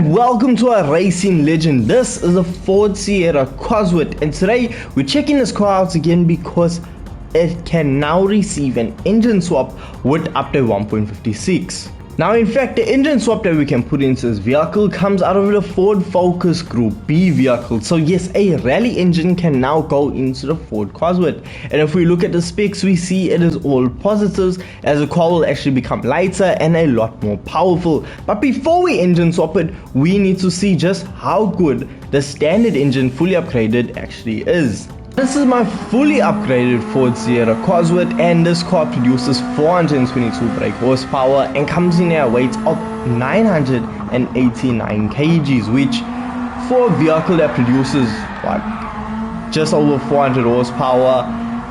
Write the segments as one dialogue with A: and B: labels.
A: and welcome to our racing legend. This is a Ford Sierra Cosworth, and today we're checking this car out again because it can now receive an engine swap with update 1.56. Now in fact, the engine swap that we can put into this vehicle comes out of the Ford Focus Group B vehicle. So yes, a rally engine can now go into the Ford Cosworth, and if we look at the specs, we see it is all positives, as the car will actually become lighter and a lot more powerful. But before we engine swap it, we need to see just how good the standard engine fully upgraded actually is. This is my fully upgraded Ford Sierra Cosworth, and this car produces 422 brake horsepower and comes in at a weight of 989 kgs, which for a vehicle that produces just over 400 horsepower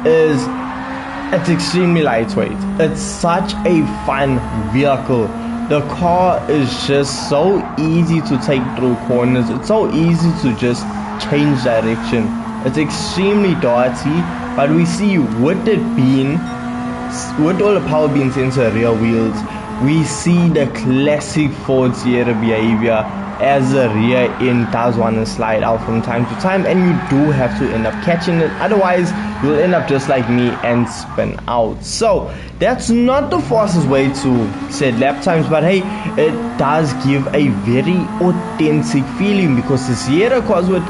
A: it's extremely lightweight. It's such a fun vehicle. The car is just so easy to take through corners. It's so easy to just change direction. It's extremely dirty, but we see with it being, with all the power being sent to the rear wheels, we see the classic Ford Sierra behavior as the rear end does want to slide out from time to time, and you do have to end up catching it, otherwise you'll end up just like me and spin out. So that's not the fastest way to set lap times, but hey, it does give a very authentic feeling because the Sierra Cosworth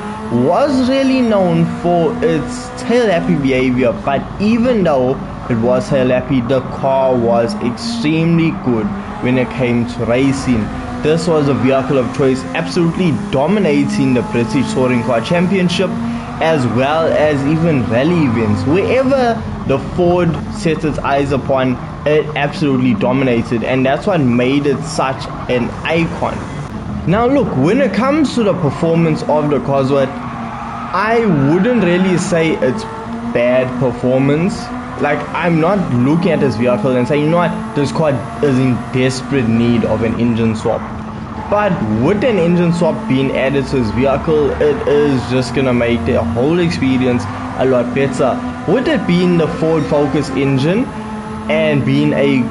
A: was really known for its tail happy behavior. But even though it was tail happy, the car was extremely good when it came to racing. This was a vehicle of choice, absolutely dominating the British Touring Car Championship as well as even rally events. Wherever the Ford set its eyes upon, it absolutely dominated, and that's what made it such an icon. Now look, when it comes to the performance of the Cosworth, I wouldn't really say it's bad performance. Like, I'm not looking at this vehicle and saying, you know what, this car is in desperate need of an engine swap. But with an engine swap being added to this vehicle, it is just gonna make the whole experience a lot better. With it being the Ford Focus engine and being a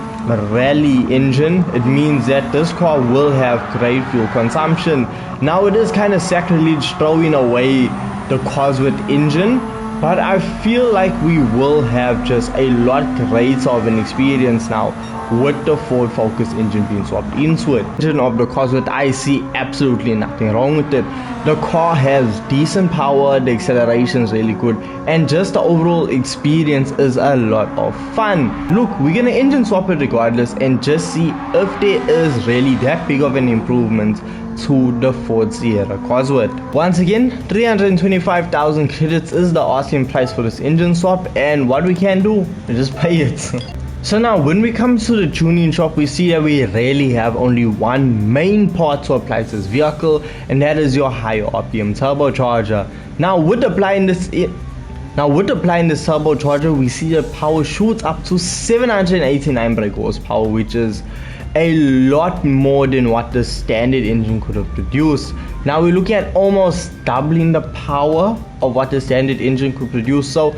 A: rally engine, it means that this car will have great fuel consumption. Now it is kind of sacrilege throwing away the Cosworth engine, but I feel like we will have just a lot greater of an experience now with the Ford Focus engine being swapped into it. Engine of the Cosworth, I see absolutely nothing wrong with it. The car has decent power, the acceleration is really good, and just the overall experience is a lot of fun. Look, we're gonna engine swap it regardless and just see if there is really that big of an improvement to the Ford Sierra Cosworth. Once again, 325,000 credits is the asking price for this engine swap, and what we can do is just pay it. So now when we come to the tuning shop, we see that we really have only one main part to apply to this vehicle, and that is your higher RPM turbocharger. Now with applying this turbocharger, we see that power shoots up to 789 brake horsepower, which is a lot more than what the standard engine could have produced. Now we're looking at almost doubling the power of what the standard engine could produce. So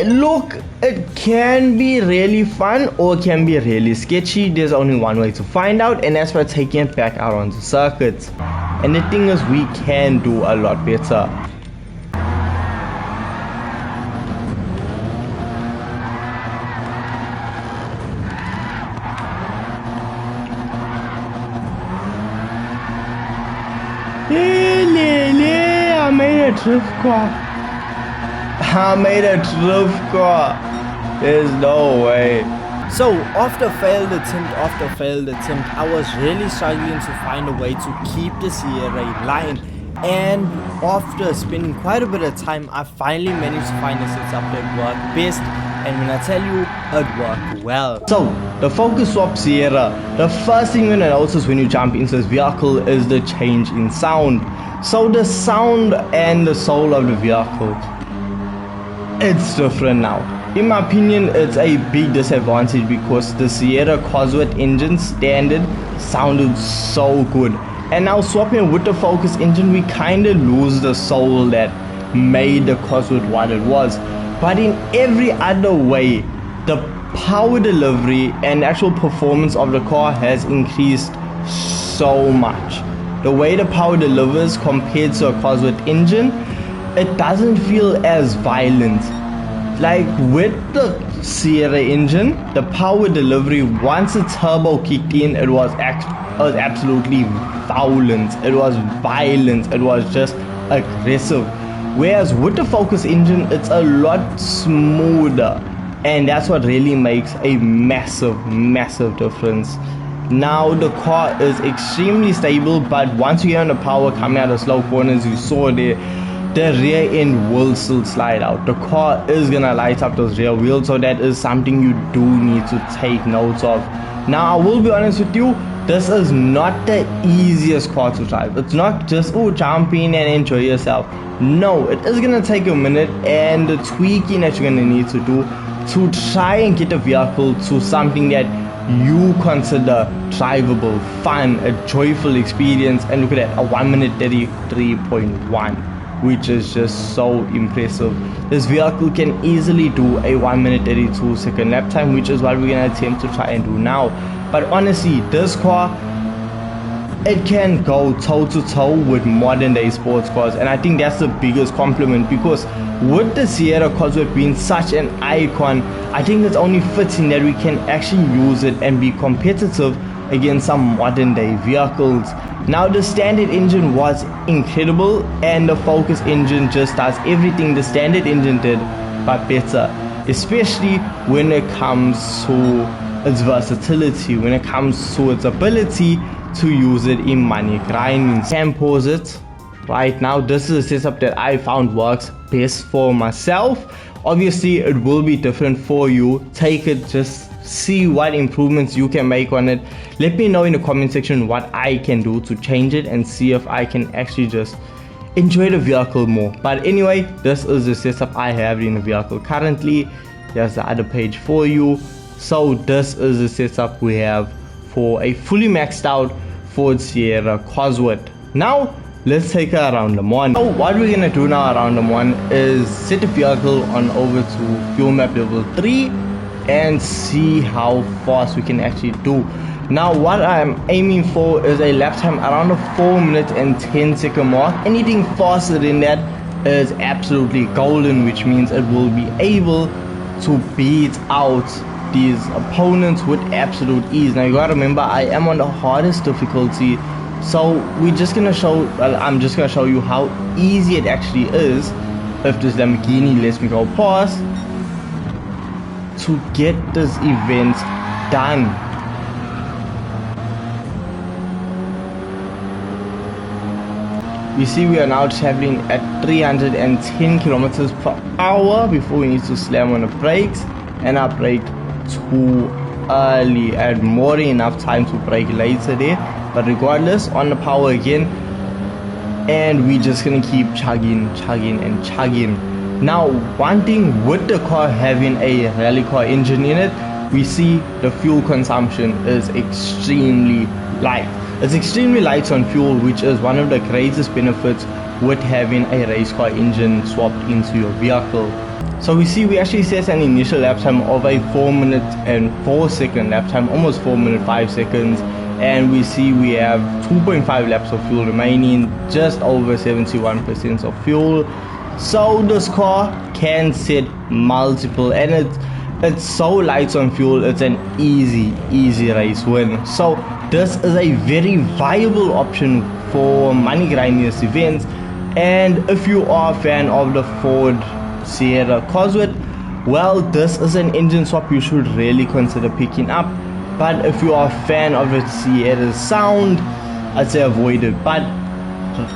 A: look, it can be really fun or it can be really sketchy. There's only one way to find out, and that's by taking it back out onto circuits. And the thing is, we can do a lot better. I made a drift car. There's no way. So after failed attempt, I was really struggling to find a way to keep the Sierra in line, and after spending quite a bit of time, I finally managed to find a setup that worked best. And when I tell you, it worked well. So the Focus Swap Sierra, the first thing you're gonna notice when you jump into this vehicle is the change in sound. So the sound and the soul of the vehicle, it's different now. In my opinion, it's a big disadvantage because the Sierra Cosworth engine standard sounded so good, and now swapping with the Focus engine, we kinda lose the soul that made the Cosworth what it was. But in every other way, the power delivery and actual performance of the car has increased so much. the way the power delivers compared to a Cosworth engine, it doesn't feel as violent. Like with the Sierra engine, the power delivery, once the turbo kicked in, it was absolutely violent. It was violent. It was just aggressive. Whereas with the Focus engine, it's a lot smoother, and that's what really makes a massive difference. Now the car is extremely stable, but once you get on the power coming out of slow corners, you saw there, the rear end will still slide out. The car is gonna light up those rear wheels, so that is something you do need to take note of. Now I will be honest with you, this is not the easiest car to drive. It's not just jump in and enjoy yourself. No, it is gonna take a minute and the tweaking that you're gonna need to do to try and get the vehicle to something that you consider drivable, fun, a joyful experience. And look at that, a 1 minute 33.1, which is just so impressive. This vehicle can easily do a 1 minute 32 second lap time, which is what we're gonna attempt to try and do now. But honestly, this car, it can go toe to toe with modern day sports cars, and I think that's the biggest compliment, because with the Sierra Cosworth being such an icon, I think it's only fitting that we can actually use it and be competitive against some modern day vehicles. Now the standard engine was incredible, and the Focus engine just does everything the standard engine did but better, especially when it comes to its versatility, when it comes to its ability to use it in money grinding. Can pause it right now. This is a setup that I found works best for myself. Obviously it will be different for you. Take it, just see what improvements you can make on it. Let me know in the comment section what I can do to change it and see if I can actually just enjoy the vehicle more. But anyway, this is the setup I have in the vehicle currently. There's the other page for you. So this is the setup we have for a fully maxed out Ford Sierra Cosworth. Now let's take her around the one. So what we're gonna do now around the one is set the vehicle on over to fuel map level 3 and see how fast we can actually do. Now what I'm aiming for is a lap time around the 4 minute and 10 second mark. Anything faster than that is absolutely golden, which means it will be able to beat out these opponents with absolute ease. Now you gotta remember, I am on the hardest difficulty, so we're just gonna show, I'm just gonna show you how easy it actually is if this Lamborghini lets me go past to get this event done. You see we are now traveling at 310 kilometers per hour before we need to slam on the brakes, and I braked too early. I had more than enough time to brake later there, but regardless, on the power again, and we're just gonna keep chugging. Now one thing with the car having a rally car engine in it, we see the fuel consumption is extremely light. It's extremely light on fuel, which is one of the greatest benefits with having a race car engine swapped into your vehicle. So we see we actually set an initial lap time of a 4 minute and 4 second lap time, almost 4 minutes 5 seconds, and we see we have 2.5 laps of fuel remaining, just over 71% of fuel. So this car can set multiple, and it's so light on fuel, it's an easy race win. So this is a very viable option for money grinding events. And if you are a fan of the Ford Sierra Cosworth, well, this is an engine swap you should really consider picking up. But if you are a fan of the Sierra's sound, I'd say avoid it. But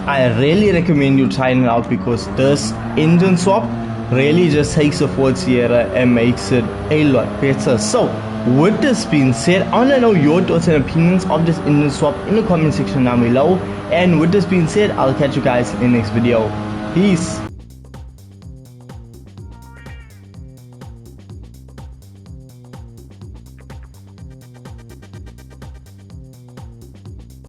A: I really recommend you trying it out, because this engine swap really just takes the Ford Sierra and makes it a lot better. So with this being said, I want to know your thoughts and opinions of this engine swap in the comment section down below. And with this being said, I'll catch you guys in the next video. Peace.